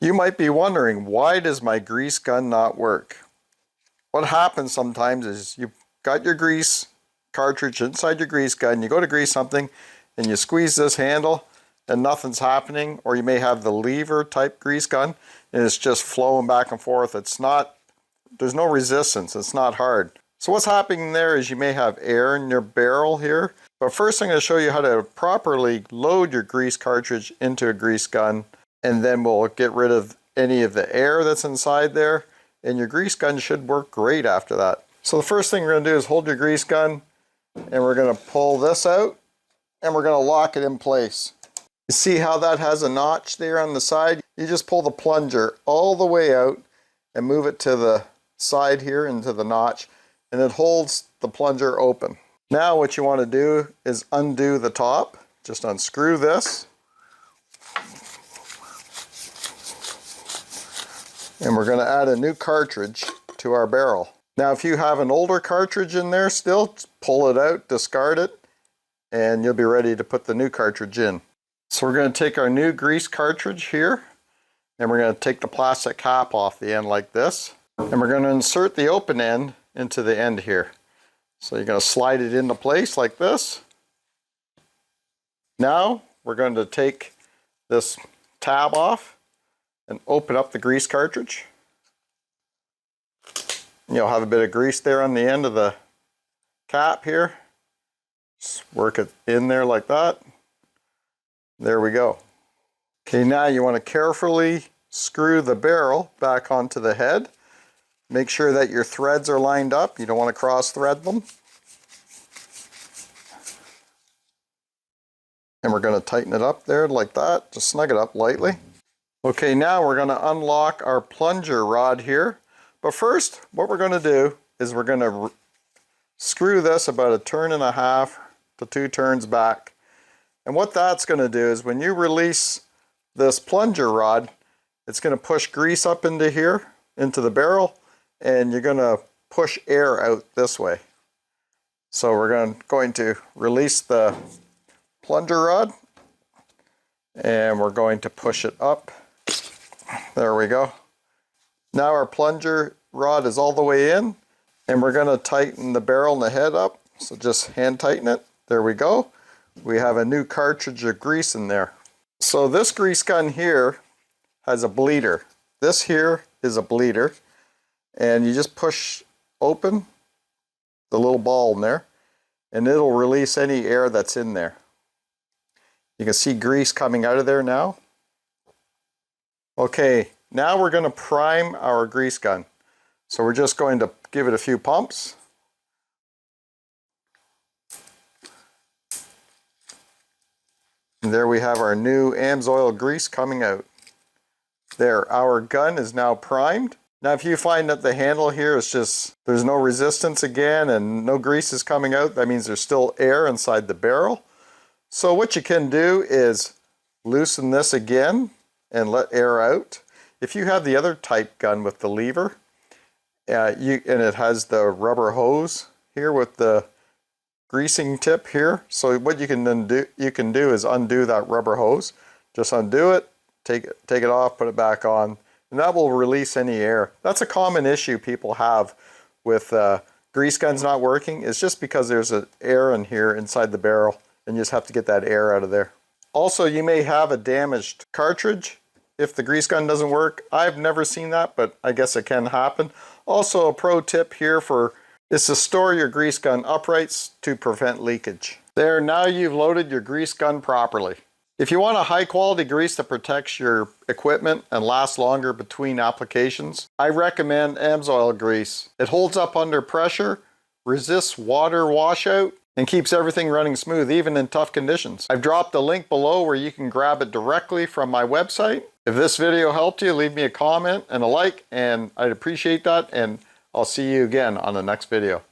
You might be wondering, why does my grease gun not work? What happens sometimes is you've got your grease cartridge inside your grease gun, you go to grease something and you squeeze this handle and nothing's happening, or you may have the lever type grease gun and it's just flowing back and forth. There's no resistance, it's not hard. So what's happening there is you may have air in your barrel here. But first I'm going to show you how to properly load your grease cartridge into a grease gun, and then we'll get rid of any of the air that's inside there, and your grease gun should work great after that. So the first thing we're going to do is hold your grease gun, and we're going to pull this out, and we're going to lock it in place. You see how that has a notch there on the side? You just pull the plunger all the way out and move it to the side here into the notch, and it holds the plunger open. Now what you want to do is undo the top. Just unscrew this. And we're going to add a new cartridge to our barrel. Now if you have an older cartridge in there still, pull it out, discard it, and you'll be ready to put the new cartridge in. So we're going to take our new grease cartridge here, and we're going to take the plastic cap off the end like this. And we're going to insert the open end into the end here. So you're going to slide it into place like this. Now we're going to take this tab off and open up the grease cartridge. You'll have a bit of grease there on the end of the cap here. Just work it in there like that. There we go. Okay, now you want to carefully screw the barrel back onto the head. Make sure that your threads are lined up. You don't want to cross thread them. And we're going to tighten it up there like that. Just snug it up lightly. Okay, now we're going to unlock our plunger rod here. But first, what we're going to do is we're going to screw this about 1.5 to 2 turns back. And what that's going to do is when you release this plunger rod, it's going to push grease up into here, into the barrel, and you're going to push air out this way. So we're going to release the plunger rod, and we're going to push it up. There we go. Now our plunger rod is all the way in, and we're going to tighten the barrel and the head up. So just hand tighten it. There we go. We have a new cartridge of grease in there. So this grease gun here has a bleeder. This here is a bleeder. And you just push open the little ball in there, and it'll release any air that's in there. You can see grease coming out of there now. Okay, now we're going to prime our grease gun. So we're just going to give it a few pumps. And there we have our new AMSOIL grease coming out. There, our gun is now primed. Now if you find that the handle here is just, there's no resistance again and no grease is coming out, that means there's still air inside the barrel. So what you can do is loosen this again and let air out. If you have the other type gun with the lever, and it has the rubber hose here with the greasing tip here. So what you can then do, is undo that rubber hose. Just undo it, take it off, put it back on, and that will release any air. That's a common issue people have with grease guns not working. It's just because there's an air in here inside the barrel, and you just have to get that air out of there. Also, you may have a damaged cartridge if the grease gun doesn't work. I've never seen that, but I guess it can happen. Also, a pro tip here is to store your grease gun uprights to prevent leakage. There, now you've loaded your grease gun properly. If you want a high quality grease that protects your equipment and lasts longer between applications, I recommend AMSOIL grease. It holds up under pressure, resists water washout, and keeps everything running smooth even in tough conditions. I've dropped a link below where you can grab it directly from my website. If this video helped you, leave me a comment and a like, and I'd appreciate that, and I'll see you again on the next video.